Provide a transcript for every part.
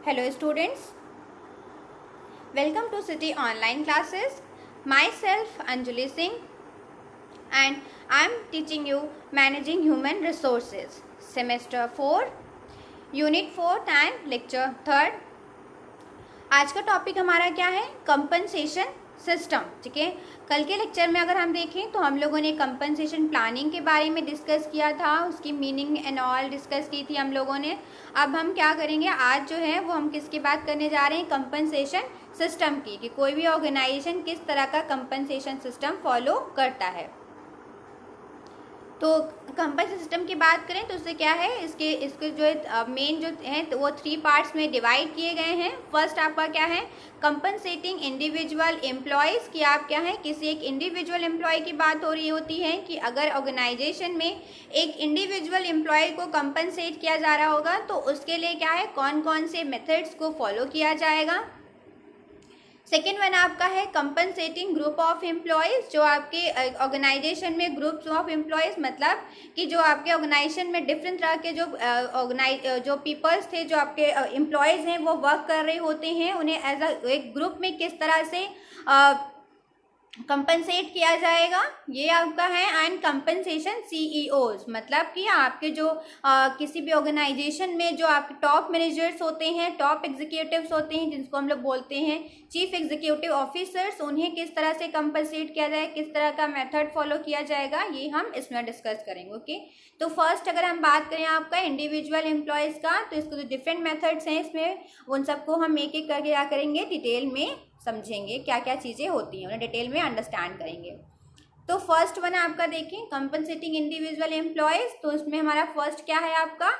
Hello students, welcome to City Online Classes. Myself Anjali Singh and I am teaching you Managing Human Resources, Semester 4, Unit 4th and Lecture 3rd. आज का topic हमारा क्या है? Compensation system. ठीक है, कल के लेक्चर में अगर हम देखें तो हम लोगों ने कंपनसेशन प्लानिंग के बारे में डिस्कस किया था, उसकी मीनिंग एंड ऑल डिस्कस की थी हम लोगों ने. अब हम क्या करेंगे, आज जो है वो हम किसकी बात करने जा रहे हैं? कंपनसेशन सिस्टम की, कि कोई भी ऑर्गेनाइजेशन किस तरह का कंपनसेशन सिस्टम फॉलो करता है. तो कंपनसेशन सिस्टम की बात करें तो उससे क्या है, इसके जो मेन जो है तो वो 3 पार्ट्स में डिवाइड किए गए हैं. फर्स्ट आपका क्या है? कंपनसेटिंग इंडिविजुअल एम्प्लॉयज़, कि आप क्या है, किसी एक इंडिविजुअल एम्प्लॉय की बात हो रही होती है कि अगर ऑर्गेनाइजेशन में एक इंडिविजुअल एम्प्लॉय को कंपनसेट किया जा रहा होगा तो उसके लिए क्या है, कौन कौन से मेथड्स को फॉलो किया जाएगा. सेकेंड वन आपका है कंपनसेटिंग ग्रुप ऑफ एम्प्लॉयज़, जो आपके ऑर्गेनाइजेशन में ग्रुप्स ऑफ एम्प्लॉयज़, मतलब कि जो आपके ऑर्गेनाइजेशन में डिफरेंट तरह के जो पीपल्स थे, जो आपके एम्प्लॉयज़ हैं वो वर्क कर रहे होते हैं, उन्हें एज एक ग्रुप में किस तरह से कंपनसेट किया जाएगा, ये आपका है. एंड कंपनसेशन सीईओज, मतलब कि आपके जो किसी भी ऑर्गेनाइजेशन में जो आपके टॉप मैनेजर्स होते हैं, टॉप एग्जीक्यूटिव्स होते हैं, जिनको हम लोग बोलते हैं चीफ एग्जीक्यूटिव ऑफिसर्स, उन्हें किस तरह से कंपनसेट किया जाए, किस तरह का मेथड फॉलो किया जाएगा, ये हम इसमें डिस्कस करेंगे. ओके, तो फर्स्ट अगर हम बात करें आपका इंडिविजुअल एम्प्लॉयज़ का, तो इसको जो डिफरेंट मेथड्स हैं इसमें, उन सबको हम एक एक करके क्या करेंगे, डिटेल में समझेंगे, क्या क्या चीज़ें होती हैं उन्हें डिटेल में अंडरस्टैंड करेंगे. तो फर्स्ट वन आपका देखें कंपनसेटिंग इंडिविजुअल एम्प्लॉयज़, तो इसमें हमारा फर्स्ट क्या है आपका,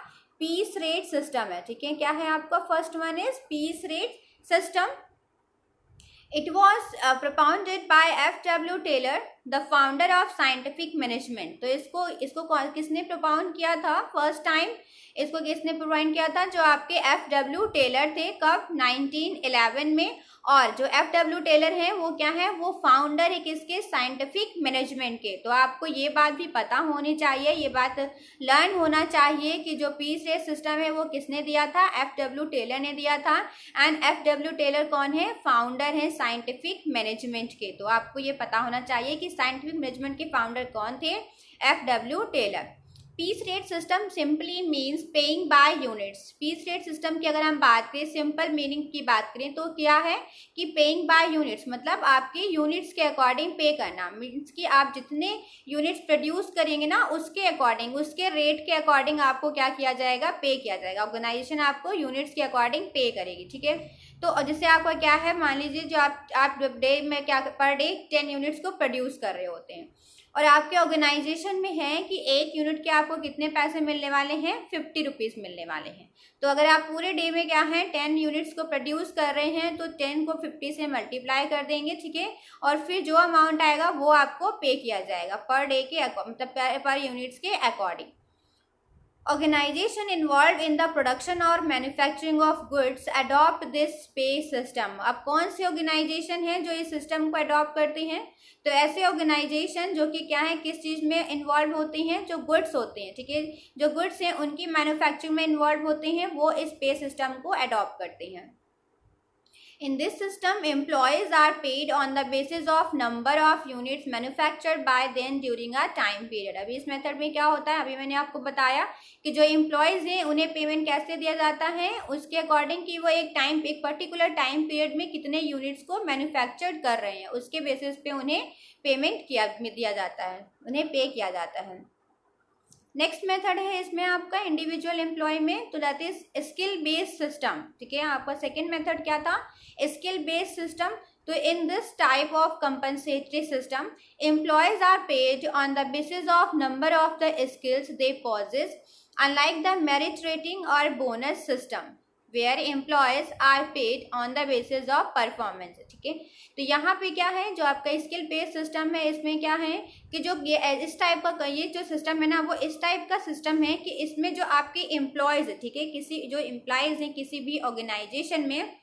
पीस रेट सिस्टम है. ठीक है, क्या है आपका first one is peace rate system. It was propounded by F.W. Taylor, the founder of scientific management. तो इसको किसने propound किया था फर्स्ट टाइम? इसको किसने propound किया था? जो आपके F.W. टेलर थे. कब? 1911 में. और जो F.W. टेलर हैं वो क्या है, वो फाउंडर है किसके? साइंटिफिक मैनेजमेंट के. तो आपको ये बात भी पता होनी चाहिए, ये बात लर्न होना चाहिए कि जो पीस रेट सिस्टम है वो किसने दिया था? F.W. टेलर ने दिया था. And F.W. टेलर कौन है? फाउंडर है साइंटिफिक मैनेजमेंट के. तो आपको ये पता होना चाहिए कि साइंटिफिक मैनेजमेंट के फाउंडर कौन थे? F.W. Taylor. Piece rate system simply means paying by units. Piece rate system की अगर हम बात करें, सिंपल मीनिंग की बात करें तो क्या है कि पेइंग बाय यूनिट्स, मतलब आपके यूनिट्स के अकॉर्डिंग पे करना. मीन्स कि आप जितने यूनिट्स प्रोड्यूस करेंगे ना, उसके अकॉर्डिंग, उसके रेट के अकॉर्डिंग आपको क्या किया जाएगा? पे किया जाएगा. ऑर्गेनाइजेशन आपको यूनिट्स के अकॉर्डिंग पे करेगी. ठीक है, तो जैसे आपका क्या है, मान लीजिए जो आप डे में क्या पर डे 10 यूनिट्स को प्रोड्यूस कर रहे होते हैं और आपके ऑर्गेनाइजेशन में है कि एक यूनिट के आपको कितने पैसे मिलने वाले हैं? 50 रुपीज़ मिलने वाले हैं. तो अगर आप पूरे डे में क्या है 10 यूनिट्स को प्रोड्यूस कर रहे हैं तो 10 को 50 से मल्टीप्लाई कर देंगे. ठीक है, और फिर जो अमाउंट आएगा वो आपको पे किया जाएगा पर डे के मतलब पर यूनिट्स के according. Organization involved in the production or manufacturing of goods adopt this pay system. अब कौन से ऑर्गेनाइजेशन है जो इस सिस्टम को अडॉप्ट करते हैं? तो ऐसे ऑर्गेनाइजेशन जो कि क्या है, किस चीज़ में इन्वॉल्व होते हैं? जो गुड्स होते हैं. ठीक है, जो गुड्स हैं उनकी मैन्युफैक्चरिंग में इन्वॉल्व होते हैं, वो इस पे सिस्टम को अडॉप्ट करते हैं. In this system, employees are paid on the basis of number of units manufactured by them during a time period. अभी इस मेथड में क्या होता है, अभी मैंने आपको बताया कि जो एम्प्लॉयज़ हैं उन्हें पेमेंट कैसे दिया जाता है, उसके अकॉर्डिंग कि वो एक पर्टिकुलर टाइम पीरियड में कितने यूनिट्स को मैन्युफैक्चर्ड कर रहे हैं, उसके बेसिस पे उन्हें पेमेंट दिया जाता है, उन्हें पे किया जाता है. नेक्स्ट मेथड है इसमें आपका इंडिविजुअल एम्प्लॉय में, तो that is skill based system. ठीक है, आपका सेकेंड मेथड क्या था? Skill based system. तो in this type of compensatory system employees are paid on the basis of number of the skills they possess, unlike the merit rating और bonus system where employees are paid on the basis of performance. ठीक है, तो यहाँ पे क्या है, जो आपका स्किल बेस्ड सिस्टम है, इसमें क्या है कि जो इस टाइप का ये जो सिस्टम है ना, वो इस टाइप का सिस्टम है कि इसमें जो आपके एम्प्लॉयज़ है, ठीक है, किसी जो एम्प्लॉयज़ हैं किसी भी ऑर्गेनाइजेशन में,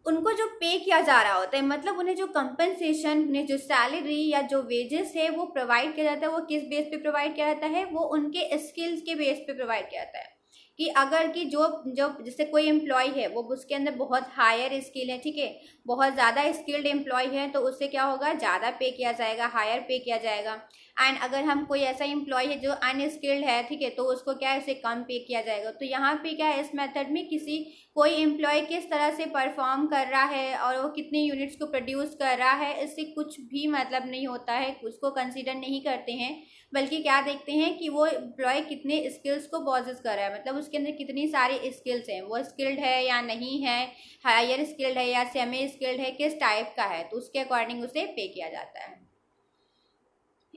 उनको जो पे किया जा रहा होता है, मतलब उन्हें जो कंपनसेशन, उन्हें जो सैलरी या जो वेजेस है वो प्रोवाइड किया जाता है, वो किस बेस पे प्रोवाइड किया जाता है? वो उनके स्किल्स के बेस पे प्रोवाइड किया जाता है. कि अगर कि जो जो जैसे कोई एम्प्लॉय है वो उसके अंदर बहुत हायर स्किल है, ठीक है, बहुत ज़्यादा स्किल्ड एम्प्लॉय है, तो उससे क्या होगा, ज़्यादा पे किया जाएगा, हायर पे किया जाएगा। एंड अगर हम कोई ऐसा एम्प्लॉय है जो अनस्किल्ड है, ठीक है, तो उसको क्या है, उसे कम पे किया जाएगा। तो यहाँ पे क्या है, इस मेथड में किसी कोई एम्प्लॉय किस तरह से परफॉर्म कर रहा है और वो कितने यूनिट्स को प्रोड्यूस कर रहा है, इससे कुछ भी मतलब नहीं होता है, उसको कंसीडर नहीं करते हैं, बल्कि क्या देखते हैं कि वो एम्प्लॉय कितने स्किल्स को पॉजेस कर रहा है, मतलब उसके अंदर कितनी सारी स्किल्स हैं, वो स्किल्ड है या नहीं है, हायर स्किल्ड है या सेमी स्किल्ड है, किस टाइप का है, तो उसके अकॉर्डिंग उसे पे किया जाता है।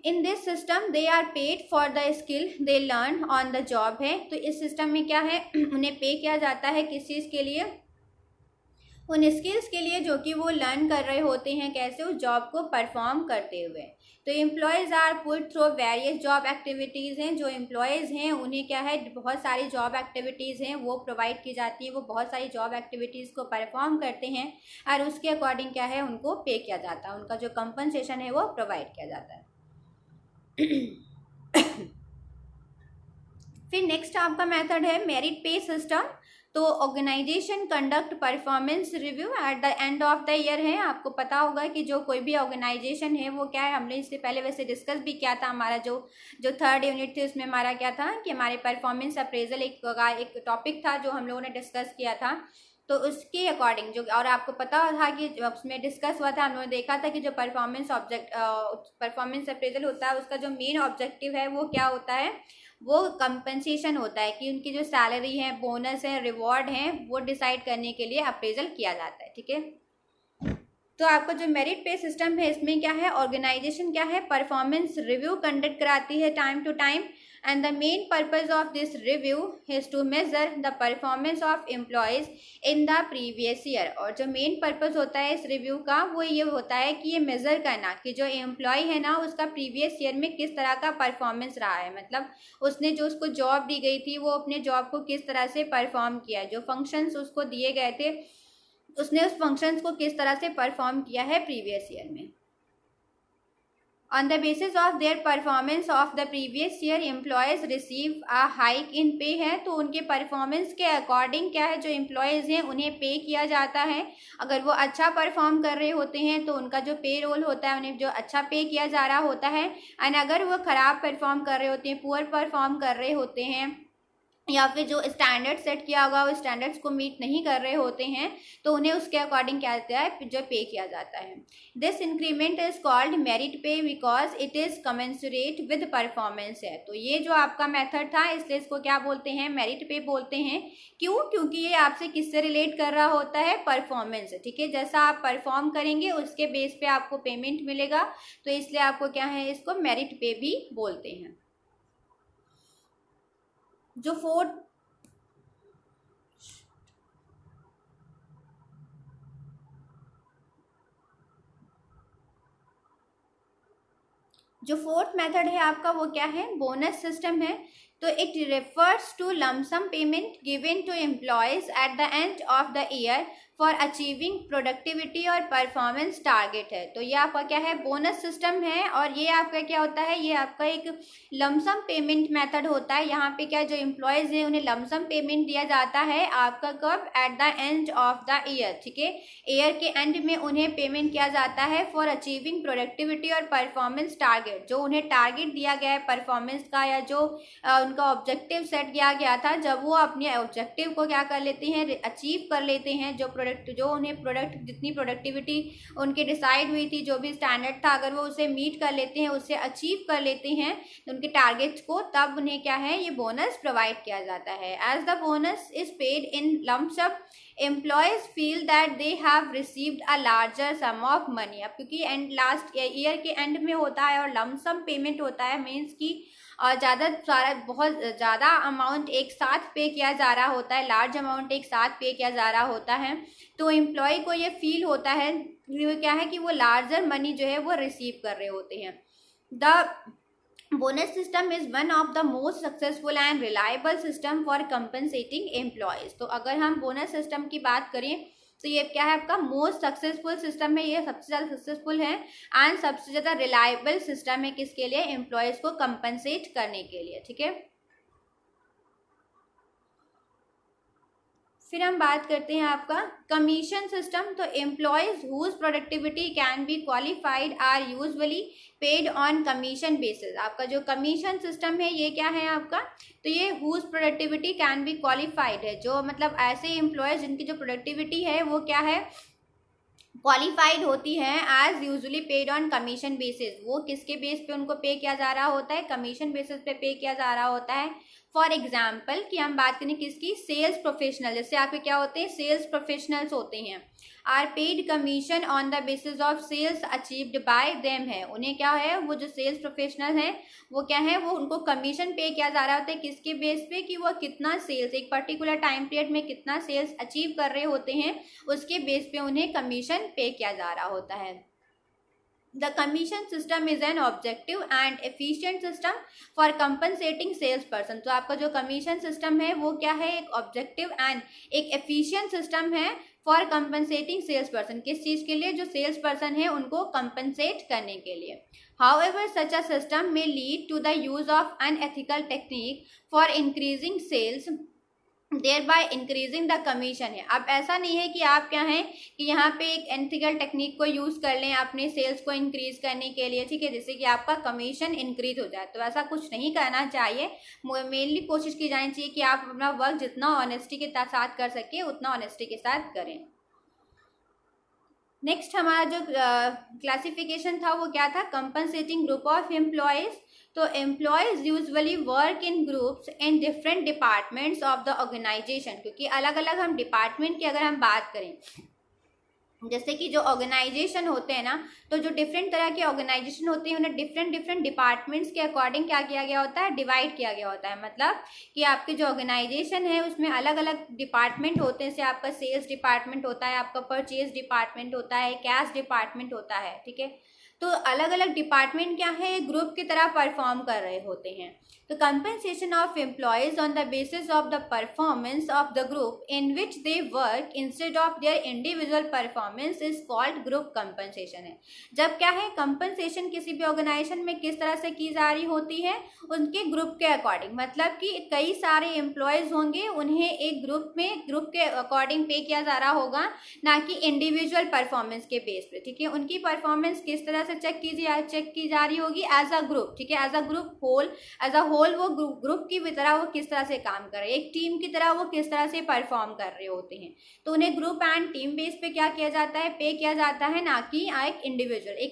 In this system they are paid for the skill they learn on the job है। तो इस सिस्टम में क्या है, उन्हें पे किया जाता है किस चीज़ के लिए, उन स्किल्स के लिए जो कि वो लर्न कर रहे होते हैं, कैसे, उस जॉब को परफॉर्म करते हुए। तो employees are put through various job activities हैं, जो एम्प्लॉयज़ हैं उन्हें क्या है, बहुत सारी जॉब एक्टिविटीज़ हैं वो प्रोवाइड की जाती है, वो बहुत सारी जॉब एक्टिविटीज़ को परफॉर्म करते हैं और उसके अकॉर्डिंग क्या है, उनको पे किया जाता है, उनका जो कंपनसेशन है वो प्रोवाइड किया जाता है। फिर नेक्स्ट आपका मेथड है मेरिट पे सिस्टम। तो organization conduct performance review at the end of the year है। आपको पता होगा कि जो कोई भी ऑर्गेनाइजेशन है वो क्या है, हमने इससे पहले वैसे डिस्कस भी किया था, हमारा जो थर्ड यूनिट थी उसमें हमारा क्या था कि हमारे परफॉर्मेंस अप्रेजल एक टॉपिक था जो हम लोगों ने डिस्कस किया था। तो उसके अकॉर्डिंग जो, और आपको पता था कि उसमें डिस्कस हुआ था, हम लोगों ने देखा था कि जो परफॉर्मेंस अप्रेजल होता है उसका जो मेन ऑब्जेक्टिव है वो क्या होता है, वो कंपनसेशन होता है, कि उनकी जो सैलरी है, बोनस है, रिवॉर्ड है, वो डिसाइड करने के लिए अप्रेजल किया जाता है, ठीक है। तो आपका जो मेरिट पे सिस्टम है इसमें क्या है, ऑर्गेनाइजेशन क्या है, परफॉर्मेंस रिव्यू कंडक्ट कराती है time to time, and the main purpose of this review is to measure the performance of employees in the previous year. और जो मेन पर्पज होता है इस रिव्यू का वो ये होता है कि ये मेजर करना कि जो एम्प्लॉय है ना उसका प्रीवियस ईयर में किस तरह का परफॉर्मेंस रहा है, मतलब उसने जो उसको जॉब दी गई थी वो अपने जॉब को किस तरह से परफॉर्म किया, जो फंक्शंस उसको दिए गए थे उसने उस फंक्शंस को किस तरह से परफॉर्म किया है प्रीवियस ईयर में। On the basis of their performance of the previous year employees receive a hike in पे है। तो उनके परफॉर्मेंस के अकॉर्डिंग क्या है, जो एम्प्लॉयज हैं उन्हें पे किया जाता है। अगर वो अच्छा परफॉर्म कर रहे होते हैं तो उनका जो पे रोल होता है उन्हें जो अच्छा पे किया जा रहा होता है, एंड अगर वो खराब परफॉर्म कर रहे होते हैं, पुअर परफॉर्म कर रहे होते हैं, या फिर जो स्टैंडर्ड सेट किया होगा वो स्टैंडर्ड्स को मीट नहीं कर रहे होते हैं, तो उन्हें उसके अकॉर्डिंग क्या होता है, जो पे किया जाता है। This increment is called merit pay because it is commensurate with performance है। तो ये जो आपका मेथड था इसलिए इसको क्या बोलते हैं, मेरिट पे बोलते हैं। क्यों, क्योंकि ये आपसे किससे रिलेट कर रहा होता है, परफॉर्मेंस से, ठीक है। जैसा आप परफॉर्म करेंगे उसके बेस पे आपको पेमेंट मिलेगा, तो इसलिए आपको क्या है, इसको मेरिट पे भी बोलते हैं। जो फोर्थ मेथड है आपका वो क्या है, बोनस सिस्टम है। तो it refers to lump sum payment given to employees at the end of the year for achieving productivity और परफॉर्मेंस टारगेट है। तो ये आपका क्या है, बोनस सिस्टम है, और ये आपका क्या होता है, ये आपका एक लमसम पेमेंट मेथड होता है। यहाँ पे क्या, जो एम्प्लॉयज हैं उन्हें लमसम पेमेंट दिया जाता है आपका कब, eight the end of the year, ठीक है। ईयर के एंड में उन्हें पेमेंट किया जाता है फॉर अचीविंग प्रोडक्टिविटी और परफॉर्मेंस टारगेट। जो उन्हें टारगेट दिया गया है परफॉर्मेंस का, या जो उनका ऑब्जेक्टिव सेट किया गया था, जब वो अपने ऑब्जेक्टिव को क्या कर लेते हैं, अचीव कर लेते हैं, जो उन्हें प्रोडक्ट जितनी प्रोडक्टिविटी उनकी डिसाइड हुई थी, जो भी स्टैंडर्ड था, अगर वो उसे मीट कर लेते हैं, उससे अचीव कर लेते हैं उनके टारगेट्स को, तब उन्हें क्या है, ये बोनस प्रोवाइड किया जाता है। As the bonus is paid in lump sum employees feel that they have received a larger sum of money. अब क्योंकि एंड लास्ट ईयर के एंड में होता है और लम्प सम पेमेंट होता है, मीन्स की और बहुत ज़्यादा अमाउंट एक साथ पे किया जा रहा होता है, लार्ज अमाउंट एक साथ पे किया जा रहा होता है, तो एम्प्लॉय को ये फील होता है क्या है कि वो लार्जर मनी जो है वो रिसीव कर रहे होते हैं। The bonus system is one of the most successful and reliable system for compensating employees. तो अगर हम बोनस सिस्टम की बात करें तो ये क्या है, आपका मोस्ट सक्सेसफुल सिस्टम है, ये सबसे ज़्यादा सक्सेसफुल है एंड सबसे ज़्यादा रिलायबल सिस्टम है, किसके लिए, एम्प्लॉयज़ को कंपनसेट करने के लिए, ठीक है। फिर हम बात करते हैं आपका कमीशन सिस्टम। तो employees whose productivity can be qualified are usually paid on commission basis. आपका जो कमीशन सिस्टम है ये क्या है आपका, तो ये whose productivity can be qualified है, जो मतलब ऐसे एम्प्लॉयज जिनकी जो प्रोडक्टिविटी है वो क्या है, क्वालिफाइड होती है as usually paid on commission basis. वो किसके बेस पे उनको पे किया जा रहा होता है, कमीशन बेसिस पे किया जा रहा होता है। फॉर एग्जाम्पल कि हम बात करें किसकी, सेल्स प्रोफेशनल, जैसे आपके क्या होते हैं, सेल्स प्रोफेशनल्स होते हैं, are paid commission on the basis of sales achieved by them है। उन्हें क्या है, वो जो सेल्स प्रोफेशनल है वो क्या है, वो उनको कमीशन पे किया जा रहा होता है किसके बेस पे, कि वो कितना सेल्स एक पर्टिकुलर टाइम पीरियड में कितना सेल्स अचीव कर रहे होते हैं, उसके बेस पे उन्हें कमीशन पे किया जा रहा होता है। The commission system is an objective and efficient system for compensating sales person। तो आपका जो कमीशन सिस्टम है वो क्या है, एक ऑब्जेक्टिव एंड एक एफिशिएंट सिस्टम है फॉर कंपनसेटिंग सेल्स पर्सन। किस चीज के लिए, जो सेल्स पर्सन है उनको कंपनसेट करने के लिए। However, such a system may lead to the use of unethical technique for increasing sales thereby increasing the commission है। अब ऐसा नहीं है कि आप क्या है कि यहाँ पे एक एथिकल टेक्निक को यूज कर लें अपने सेल्स को इंक्रीज करने के लिए, ठीक है, जिससे कि आपका कमीशन इंक्रीज हो जाए। तो ऐसा कुछ नहीं करना चाहिए। मेनली कोशिश की जानी चाहिए कि आप अपना वर्क जितना ऑनेस्टी के साथ कर सके उतना ऑनेस्टी के साथ करें। नेक्स्ट हमारा जो क्लासिफिकेशन था वो क्या था, कंपनसेटिंग ग्रुप ऑफ एम्प्लॉयज। तो employees usually work in groups in different departments of the organization, क्योंकि अलग अलग हम डिपार्टमेंट की अगर हम बात करें, जैसे कि जो ऑर्गेनाइजेशन होते हैं ना, तो जो डिफरेंट तरह के ऑर्गेनाइजेशन होते हैं उन्हें डिफरेंट डिफरेंट डिपार्टमेंट्स के अकॉर्डिंग क्या किया गया होता है, डिवाइड किया गया होता है। मतलब कि आपके जो ऑर्गेनाइजेशन है उसमें अलग अलग डिपार्टमेंट होते हैं, जैसे आपका सेल्स डिपार्टमेंट होता है, आपका परचेज डिपार्टमेंट होता है, कैश डिपार्टमेंट होता है, ठीक है। तो अलग अलग डिपार्टमेंट क्या है, ग्रुप की तरह परफॉर्म कर रहे होते हैं। तो compensation of employees on the basis of the performance of the group in which they work instead of their individual performance is called group compensation है। जब क्या है, कंपनसेशन किसी भी ऑर्गेनाइजेशन में किस तरह से की जा रही होती है, उनके ग्रुप के अकॉर्डिंग। मतलब कि कई सारे एम्प्लॉयज होंगे, उन्हें एक ग्रुप में ग्रुप के अकॉर्डिंग पे किया जा रहा होगा, ना कि इंडिविजुअल परफॉर्मेंस के बेस पे, ठीक है। उनकी परफॉर्मेंस किस तरह से चेक की जा रही होगी, एज अ ग्रुप, ठीक है, as a group whole, as a whole वो ग्रुप की तरह वो किस तरह से काम कर रहे हैं, एक टीम की तरह वो किस तरह से परफॉर्म कर रहे होते हैं। तो उन्हें ग्रुप एंड टीम बेस पे क्या किया जाता है, पे किया जाता है, ना कि एक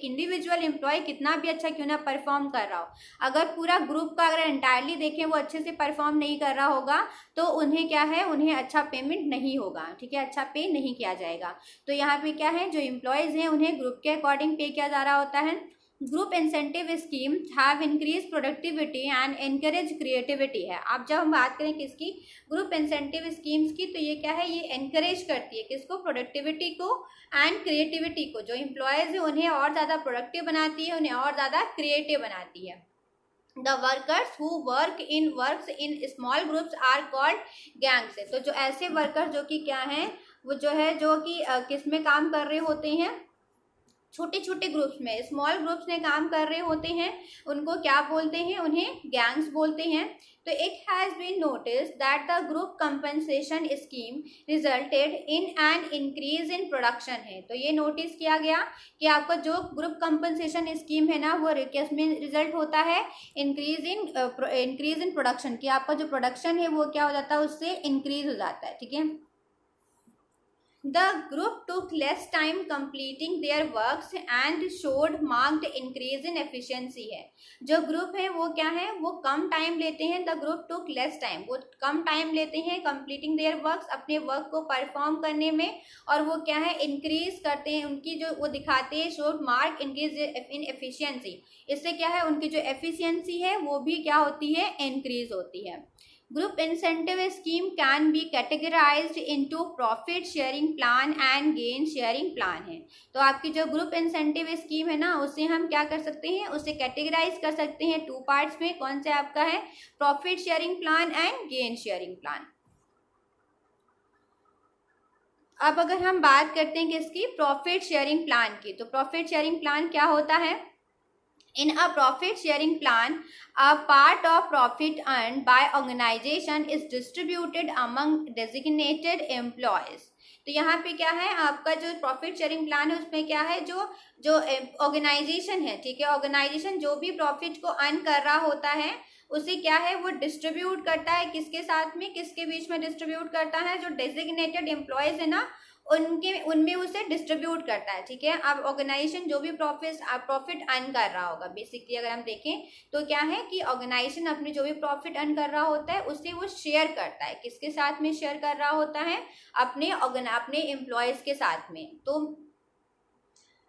इंडिविजुअल एम्प्लॉय कितना भी अच्छा क्यों ना परफॉर्म कर रहा हो, अगर पूरा ग्रुप का अगर एंटायरली देखें वो अच्छे से परफॉर्म नहीं कर रहा होगा तो उन्हें क्या है, उन्हें अच्छा पेमेंट नहीं होगा, ठीक है, अच्छा पे नहीं किया जाएगा। तो यहाँ पे क्या है, जो एम्प्लॉयज हैं उन्हें ग्रुप के अकॉर्डिंग पे किया जा रहा होता है। Group incentive scheme have increase productivity and encourage creativity है। अब जब हम बात करें किसकी, ग्रुप इंसेंटिव स्कीम्स की, तो ये क्या है, ये एनकरेज करती है किसको, प्रोडक्टिविटी को एंड क्रिएटिविटी को। जो एम्प्लॉयज है उन्हें और ज़्यादा प्रोडक्टिव बनाती है, उन्हें और ज़्यादा क्रिएटिव बनाती है। The workers who works in small groups are called gangs है। तो जो ऐसे वर्कर जो कि क्या हैं, वो जो है जो कि किस में काम कर रहे होते हैं, छोटे छोटे ग्रुप्स में, स्मॉल ग्रुप्स में काम कर रहे होते हैं, उनको क्या बोलते हैं, उन्हें गैंग्स बोलते हैं। तो it has been noticed that the group compensation scheme resulted in an increase in production है। तो ये नोटिस किया गया कि आपका जो ग्रुप कंपनसेशन स्कीम है ना, वो किस में रिजल्ट होता है, इंक्रीज इन प्रोडक्शन, कि आपका जो प्रोडक्शन है वो क्या हो जाता है, उससे इंक्रीज हो जाता है, ठीक है। The group took less time completing their works and showed marked increase in efficiency है। जो ग्रुप है वो क्या है, वो कम टाइम लेते हैं, the group took less time, वो कम टाइम लेते हैं completing their works, अपने वर्क को परफॉर्म करने में, और वो क्या है, इंक्रीज करते हैं, उनकी जो वो दिखाते हैं showed marked increase in efficiency। इससे क्या है, उनकी जो एफिशिएंसी है वो भी क्या होती है, इंक्रीज होती है। Group incentive scheme can be categorised into profit sharing plan and gain sharing plan है। तो आपकी जो ग्रुप इंसेंटिव स्कीम है ना, उसे हम क्या कर सकते हैं, उसे कैटेगराइज कर सकते हैं टू पार्ट्स में। कौन से आपका है, profit sharing plan and gain sharing plan. अब अगर हम बात करते हैं किसकी, प्रॉफिट शेयरिंग प्लान की, तो प्रॉफिट शेयरिंग प्लान क्या होता है, In a profit sharing plan, a part of profit earned by organization is distributed among designated employees. तो यहाँ पे क्या है, आपका जो प्रॉफिट शेयरिंग प्लान है उसमें क्या है, जो जो ऑर्गेनाइजेशन है, ठीक है, ऑर्गेनाइजेशन जो भी प्रॉफिट को अर्न कर रहा होता है उसे क्या है वो डिस्ट्रीब्यूट करता है, किसके साथ में, किसके बीच में डिस्ट्रीब्यूट करता है, जो डेजिग्नेटेड एम्प्लॉयज है ना उनके उनमें उसे डिस्ट्रीब्यूट करता है, ठीक है। अब ऑर्गेनाइजेशन जो भी प्रॉफिट अर्न कर रहा होगा, बेसिकली अगर हम देखें तो क्या है कि ऑर्गेनाइजेशन अपने जो भी प्रॉफिट अर्न कर रहा होता है उससे वो शेयर करता है, किसके साथ में शेयर कर रहा होता है, अपने एम्प्लॉयज के साथ में। तो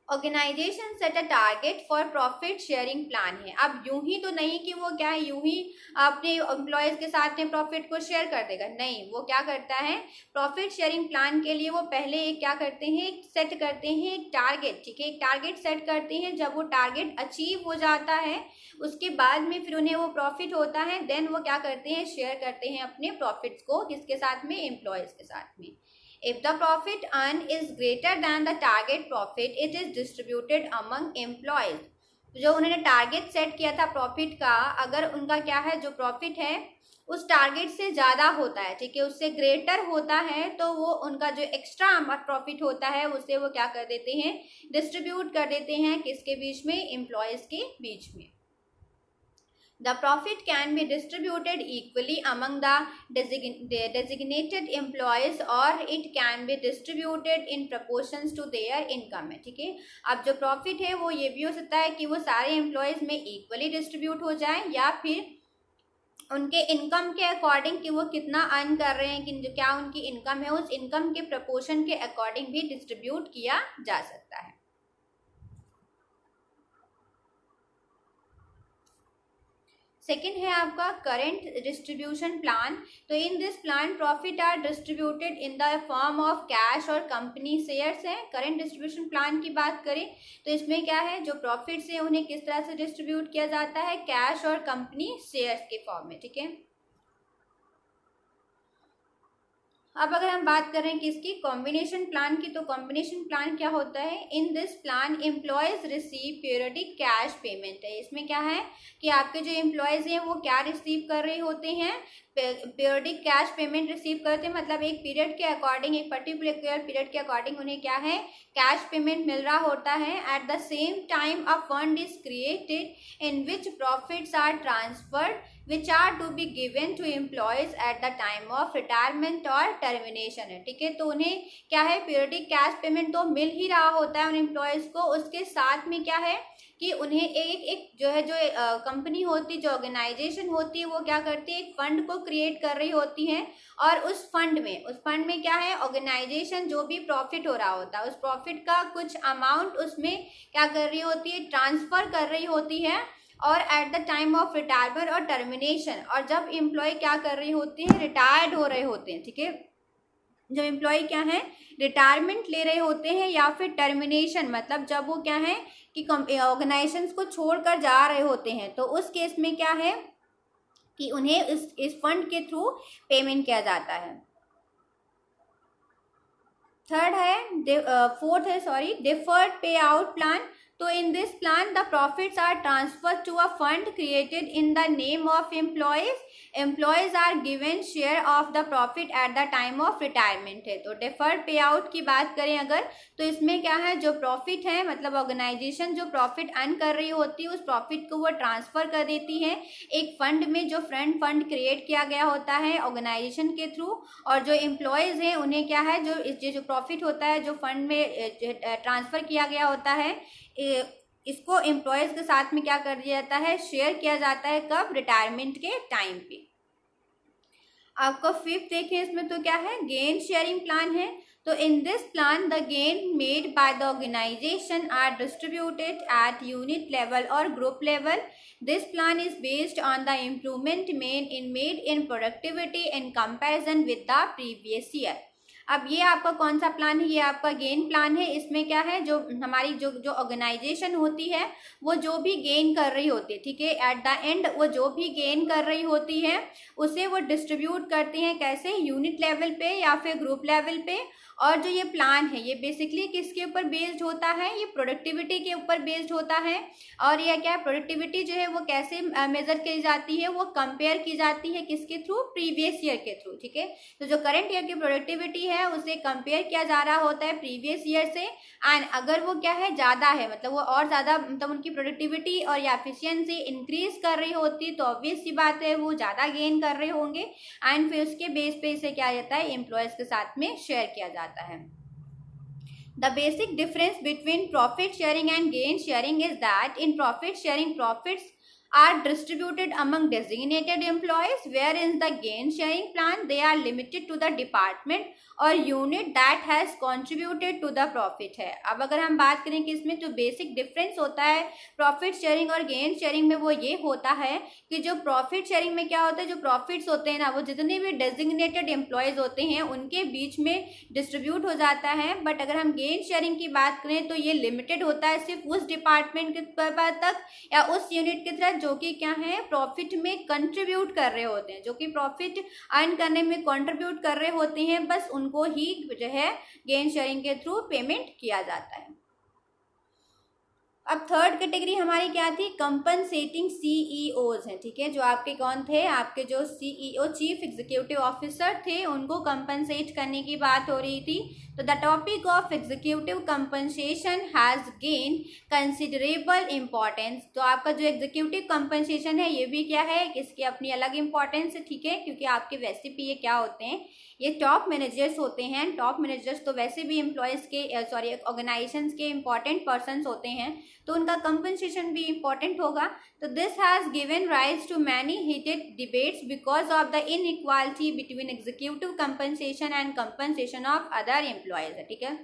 organization set a target for profit sharing plan है। अब यूं ही तो नहीं कि वो क्या है यूं ही अपने एम्प्लॉयज के साथ में प्रॉफिट को शेयर कर देगा, नहीं, वो क्या करता है प्रॉफिट शेयरिंग प्लान के लिए वो पहले एक क्या करते हैं, सेट करते हैं एक टारगेट, ठीक है, एक टारगेट सेट करते हैं। जब वो टारगेट अचीव हो जाता है उसके बाद में फिर उन्हें वो प्रॉफिट होता है, देन वो क्या करते हैं शेयर करते हैं अपने प्रॉफिट्स को किसके साथ में, एम्प्लॉयज के साथ में। If the profit earned is greater than the target profit, it is distributed among employees. जो उन्होंने टारगेट सेट किया था प्रॉफिट का, अगर उनका क्या है जो प्रॉफिट है उस टारगेट से ज़्यादा होता है, ठीक है, उससे ग्रेटर होता है, तो वो उनका जो एक्स्ट्रा प्रॉफिट होता है उसे वो क्या कर देते हैं, डिस्ट्रीब्यूट कर देते हैं किसके बीच में, एम्प्लॉयज़ के बीच में। The profit can be distributed equally among the designated employees or it can be distributed in proportions to their income है, ठीक है। अब जो प्रॉफिट है वो ये भी हो सकता है कि वो सारे एम्प्लॉयज़ में इक्वली डिस्ट्रीब्यूट हो जाए या फिर उनके इनकम के अकॉर्डिंग कि वो कितना अर्न कर रहे हैं, कि क्या उनकी इनकम है, उस इनकम के प्रपोर्शन के अकॉर्डिंग भी डिस्ट्रीब्यूट किया जा सकता है। सेकेंड है आपका करेंट डिस्ट्रीब्यूशन प्लान। तो in this plan profit are distributed in the form of cash और कंपनी शेयर्स है। करेंट डिस्ट्रीब्यूशन प्लान की बात करें तो इसमें क्या है, जो प्रॉफिट्स है उन्हें किस तरह से डिस्ट्रीब्यूट किया जाता है, कैश और कंपनी शेयर्स के फॉर्म में, ठीक है। अब अगर हम बात करें किसकी, कॉम्बिनेशन प्लान की, तो कॉम्बिनेशन प्लान क्या होता है, in this plan employees receive periodic cash payment है। इसमें क्या है कि आपके जो एम्प्लॉयज हैं वो क्या रिसीव कर रहे होते हैं, पीरियडिक कैश पेमेंट रिसीव करते हैं, मतलब एक पीरियड के अकॉर्डिंग, एक पर्टिकुलर पीरियड के अकॉर्डिंग उन्हें क्या है कैश पेमेंट मिल रहा होता है। At the same time a fund is created in which profits are transferred which are to be given to employees at the time of retirement और termination है, ठीक है। तो उन्हें क्या है पीरियडिक कैश पेमेंट तो मिल ही रहा होता है उन एम्प्लॉयज़ को, उसके साथ में क्या है कि उन्हें एक जो है जो कंपनी होती, जो ऑर्गेनाइजेशन होती है वो क्या करती है, एक फंड को क्रिएट कर रही होती है और उस फंड में क्या है, ऑर्गेनाइजेशन जो भी प्रॉफिट हो रहा होता है उस प्रॉफिट का कुछ अमाउंट उसमें क्या कर रही होती है, ट्रांसफ़र कर रही होती है। और eight the time of retirement और टर्मिनेशन, और जब एम्प्लॉय क्या कर रही होती है, रिटायर्ड हो रहे होते हैं, ठीक है, जब एम्प्लॉय क्या है रिटायरमेंट ले रहे होते हैं या फिर टर्मिनेशन, मतलब जब वो क्या है कि ऑर्गेनाइजेशंस को छोड़कर जा रहे होते हैं, तो उस केस में क्या है कि उन्हें इस फंड के थ्रू पेमेंट किया जाता है। फोर्थ है डिफर्ड पे आउट प्लान। तो in this plan the profits are transfer to a fund created in the name of employees are given share of the profit at the time of retirement है। तो deferred पे out की बात करें अगर, तो इसमें क्या है, जो प्रॉफिट है मतलब ऑर्गेनाइजेशन जो प्रॉफिट अर्न कर रही होती है उस प्रॉफिट को वो ट्रांसफर कर देती है एक फंड में, जो फंड क्रिएट किया गया होता है ऑर्गेनाइजेशन के थ्रू, और जो एम्प्लॉयज़ हैं उन्हें क्या है जो प्रॉफिट होता है जो फंड में ट्रांसफ़र किया गया होता है इसको एम्प्लॉयज़ के साथ में क्या कर दिया जाता है, शेयर किया जाता है, कब, रिटायरमेंट के टाइम पे। आपको फिफ्थ देखें इसमें तो क्या है, गेन शेयरिंग प्लान है। तो in this plan the gain made by the organisation are distributed at unit level और group level. This plan is based on the improvement made in productivity in comparison with the previous year. अब ये आपका कौन सा plan है, ये आपका gain plan है। इसमें क्या है, जो हमारी जो जो ऑर्गेनाइजेशन होती है वो जो भी गेन कर रही होती है, ठीक है, एट द एंड वो जो भी गेन कर रही होती है उसे वो डिस्ट्रीब्यूट करती हैं, कैसे, यूनिट लेवल पे या फिर ग्रुप लेवल पे। और जो ये प्लान है ये बेसिकली किसके ऊपर बेस्ड होता है, ये प्रोडक्टिविटी के ऊपर बेस्ड होता है। और ये क्या है, प्रोडक्टिविटी जो है वो कैसे मेजर की जाती है, वो कंपेयर की जाती है किसके थ्रू, प्रीवियस ईयर के थ्रू, ठीक है। तो जो करंट ईयर की प्रोडक्टिविटी है उसे कंपेयर किया जा रहा होता है प्रीवियस ईयर से। एंड अगर वो क्या है, ज़्यादा है, मतलब वो और ज़्यादा, मतलब उनकी प्रोडक्टिविटी और या एफिशिएंसी इंक्रीज कर रही होती तो ऑब्वियस सी बात है वो ज़्यादा गेन कर रहे होंगे। एंड फिर उसके बेस पे इसे क्या जाता है, एम्प्लॉयज़ के साथ में शेयर किया जाता है। The basic difference between profit sharing and gain sharing is that in profit sharing, profits are distributed among designated employees, whereas the gain sharing plan they are limited to the department और unit that has contributed to the profit है। अब अगर हम बात करें कि इसमें जो बेसिक डिफरेंस होता है प्रॉफिट शेयरिंग और गेन शेयरिंग में, वो ये होता है कि जो प्रॉफिट शेयरिंग में क्या होता है, जो प्रॉफिट्स होते हैं ना वो जितने भी डेजिग्नेटेड एम्प्लॉयज़ होते हैं उनके बीच में डिस्ट्रीब्यूट हो जाता है। बट अगर हम गेन शेयरिंग की बात करें तो ये लिमिटेड होता है सिर्फ उस डिपार्टमेंट के तक या उस यूनिट के तहत जो कि क्या है, प्रॉफिट में कंट्रीब्यूट कर रहे होते हैं, जो कि प्रॉफिट अर्न करने में कंट्रीब्यूट कर रहे होते हैं, बस उनको ही जो है गेन शेयरिंग के थ्रू पेमेंट किया जाता है। अब थर्ड कैटेगरी हमारी क्या थी, कंपनसेटिंग सीईओज हैं, ठीक है। जो आपके कौन थे, आपके जो सीईओ चीफ एग्जीक्यूटिव ऑफिसर थे उनको कंपनसेट करने की बात हो रही थी। तो the topic of executive compensation has gain considerable importance. तो आपका जो एग्जीक्यूटिव कंपनसेशन है ये भी क्या है, इसकी अपनी अलग इंपॉर्टेंस है, ठीक है, क्योंकि आपके वैसे भी ये क्या होते हैं, ये टॉप मैनेजर्स होते हैं। टॉप मैनेजर्स तो वैसे भी एम्प्लॉयज़ के ऑर्गेनाइजेशंस के इंपॉर्टेंट पर्सन्स होते हैं, तो उनका कंपनसेशन भी इंपॉर्टेंट होगा। तो this has given rise to many heated debates because of the inequality between executive compensation and compensation of other employees है, ठीक है।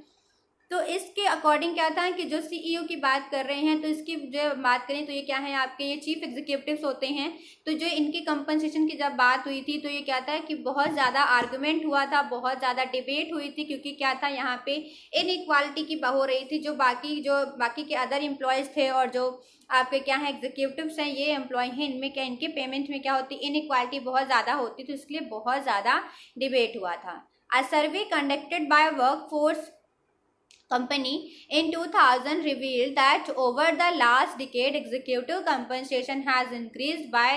तो इसके अकॉर्डिंग क्या था कि जो सीईओ की बात कर रहे हैं तो इसकी जो बात करें तो ये क्या है, आपके ये चीफ एग्जीक्यूटिव्स होते हैं। तो जो इनकी कंपनसेशन की जब बात हुई थी तो ये क्या था कि बहुत ज़्यादा आर्गुमेंट हुआ था, बहुत ज़्यादा डिबेट हुई थी, क्योंकि क्या था यहाँ पे इनइक्वालिटी की हो रही थी। जो बाकी के अदर एम्प्लॉयज़ थे और जो आपके क्या है एग्जीक्यूटिव्स हैं, ये एम्प्लॉय हैं, इनमें क्या, इनके पेमेंट में क्या होती, इनइक्वालिटी बहुत ज़्यादा होती, तो इसके लिए बहुत ज़्यादा डिबेट हुआ था। A survey conducted by workforce company in 2000 revealed that over the last decade executive compensation has increased by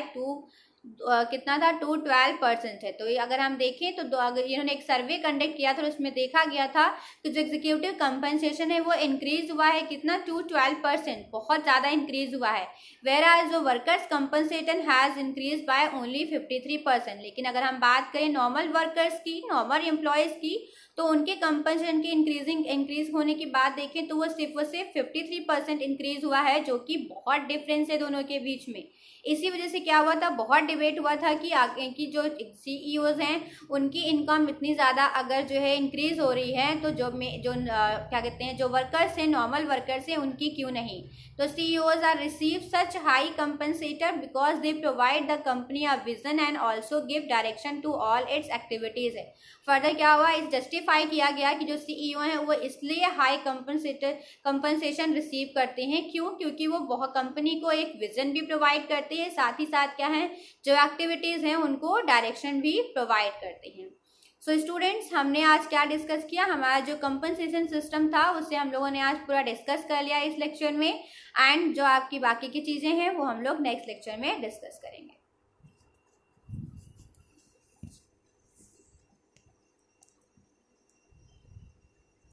कितना था 212% है। तो अगर हम देखें तो अगर इन्होंने एक सर्वे कंडक्ट किया था तो उसमें देखा गया था कि जो एग्जीक्यूटिव कंपनसेशन है वो इंक्रीज हुआ है कितना 212%, बहुत ज़्यादा इंक्रीज हुआ है। वेयर एज जो workers compensation has increase by only 53%। लेकिन अगर हम बात करें नॉर्मल वर्कर्स की, नॉर्मल एम्प्लॉयज़ की, तो उनके कंपनसेशन की इंक्रीज होने की बात देखें तो वो सिर्फ 53% इंक्रीज हुआ है, जो कि बहुत डिफरेंस है दोनों के बीच में। इसी वजह से क्या हुआ था, बहुत डिबेट हुआ था कि आगे की जो सीईओज हैं उनकी इनकम इतनी ज़्यादा अगर जो है इंक्रीज हो रही है तो क्या कहते हैं, जो वर्कर्स हैं, नॉर्मल वर्कर्स हैं, उनकी क्यों नहीं। तो CEOs are receive such high compensator because they provide the company a vision and also give direction to all its activities है। फर्दर क्या हुआ, इस जस्टिफाई किया गया कि जो सीईओ हैं वो इसलिए हाई कंपनसेशन रिसीव करते हैं, क्यों, क्योंकि वो बहुत कंपनी को एक विजन भी प्रोवाइड करते हैं, साथ ही साथ क्या है, जो एक्टिविटीज़ हैं उनको डायरेक्शन भी प्रोवाइड करते हैं। सो स्टूडेंट्स, हमने आज क्या डिस्कस किया, हमारा जो कंपनसेशन सिस्टम था उससे हम लोगों ने आज पूरा डिस्कस कर लिया इस लेक्चर में। एंड जो आपकी बाकी की चीज़ें हैं वो हम लोग नेक्स्ट लेक्चर में डिस्कस करेंगे।